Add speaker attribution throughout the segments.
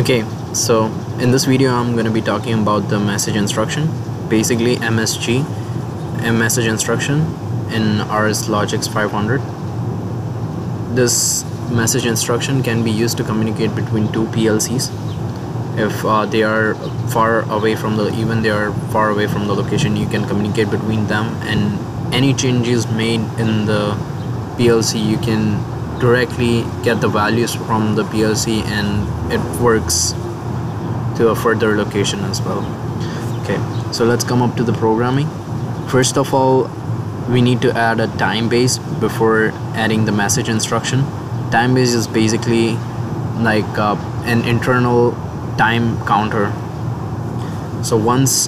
Speaker 1: Okay, so in this video I'm going to be talking about the message instruction, basically MSG, a message instruction in RS Logix 500. This message instruction can be used to communicate between two PLCs if they are far away from the location. You can communicate between them, and any changes made in the PLC you can directly get the values from the PLC, and it works to a further location as well. Okay, so let's come up to the programming. First of all, we need to add a time base before adding the message instruction. Time base is basically like an internal time counter. So once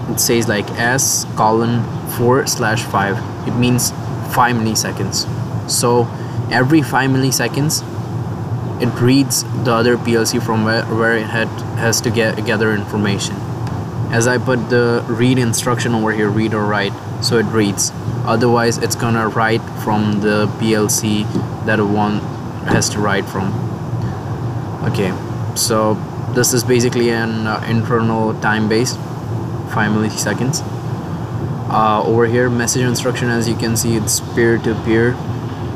Speaker 1: it says like S:4/5, it means 5 milliseconds. So every 5 milliseconds it reads the other PLC from where it has to gather information. As I put the read instruction over here, read or write, so it reads. Otherwise it's gonna write from the PLC that one has to write from. Okay, so this is basically an internal time base, 5 milliseconds. Over here, message instruction, as you can see, it's peer-to-peer.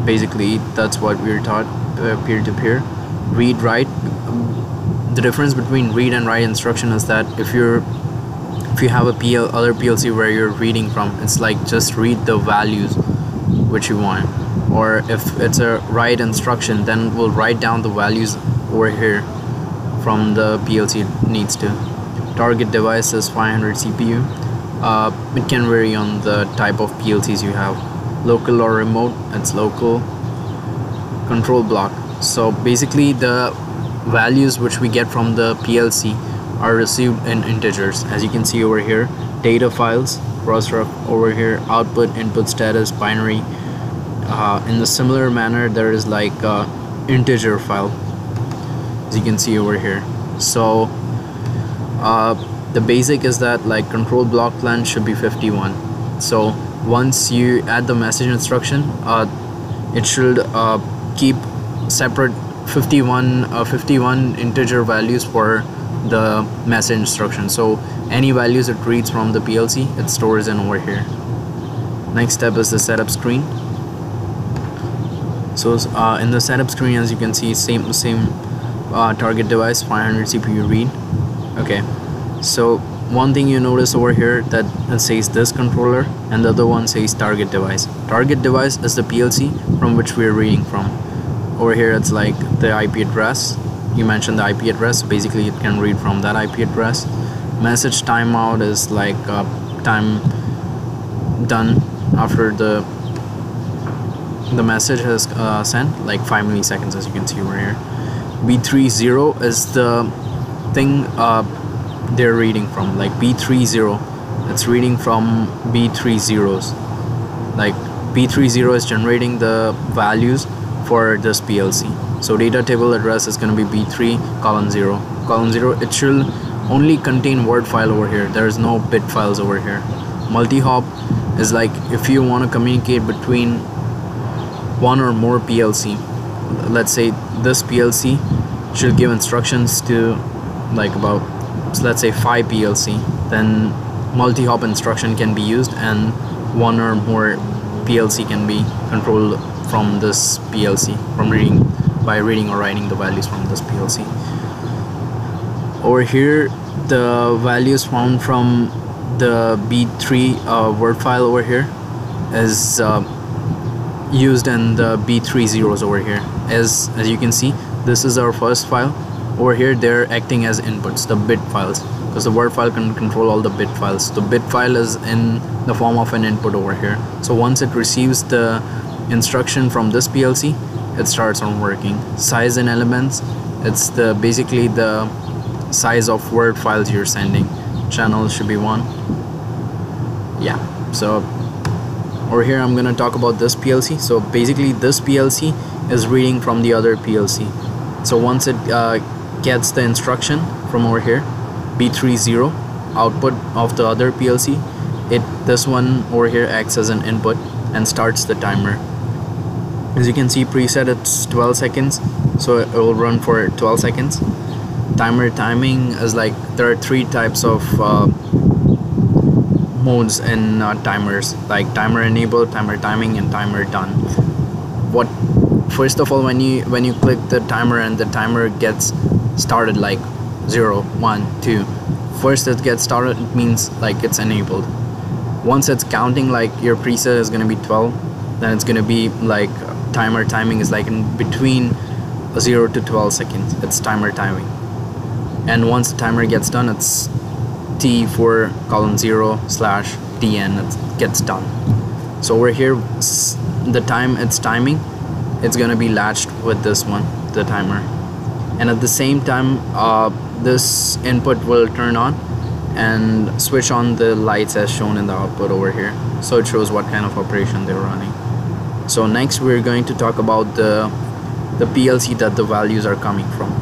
Speaker 1: Basically that's what we're taught, peer-to-peer. Read, write. The difference between read and write instruction is that if you have a other PLC where you're reading from, it's like just read the values which you want. Or if it's a write instruction, then we'll write down the values over here from the PLC it needs to. Target device is 500 CPU. It can vary on the type of PLCs you have. Local or remote, it's local. Control block. So basically the values which we get from the PLC are received in integers. As you can see over here, data files, crossref over here, output, input status, binary. In the similar manner, there is like integer file, as you can see over here. So the basic is that like control block length should be 51. So once you add the message instruction, it should keep separate 51 integer values for the message instruction. So any values it reads from the PLC, it stores in over here. Next step is the setup screen. So in the setup screen, as you can see, same target device, 500 CPU read. Okay, so one thing you notice over here that it says this controller and the other one says target device. Target device is the PLC from which we're reading from. Over here it's like the IP address. You mentioned the IP address, so basically it can read from that IP address. Message timeout is like time done after the message has sent, like 5 milliseconds, as you can see over here. B30 is the thing they're reading from, like B30, it's reading from B30s. Like B30 is generating the values for this PLC. So data table address is going to be B3:0. Column 0, it should only contain word file over here. There is no bit files over here. Multi-hop is like if you want to communicate between one or more PLC. Let's say this PLC should give instructions to like about, let's say 5 PLC, then multi-hop instruction can be used and one or more PLC can be controlled from this PLC by reading or writing the values from this PLC. Over here, the values found from the B3 word file over here is used in the B30s over here. As you can see, this is our first file. Over here they're acting as inputs, the bit files, because the word file can control all the bit files. The bit file is in the form of an input over here. So once it receives the instruction from this PLC, it starts on working. Size and elements, it's basically the size of word files you're sending. Channel should be 1. Yeah, so over here I'm gonna talk about this PLC. So basically this PLC is reading from the other PLC. So once it gets the instruction from over here, B30, output of the other PLC, this one over here acts as an input and starts the timer. As you can see, preset it's 12 seconds, so it will run for 12 seconds. Timer timing is like, there are three types of modes in timers, like timer enable, timer timing, and timer done. What first of all, when you click the timer and the timer gets started, like 0, 1, 2, first it gets started, it means like it's enabled. Once it's counting, like your preset is going to be 12, then it's going to be like timer timing is like in between 0 to 12 seconds. It's timer timing. And once the timer gets done, it's T4:0/TN, it gets done. So over here, the time it's timing, it's gonna be latched with this one, the timer, and at the same time this input will turn on and switch on the lights as shown in the output over here, so it shows what kind of operation they're running. So next we're going to talk about the PLC that the values are coming from.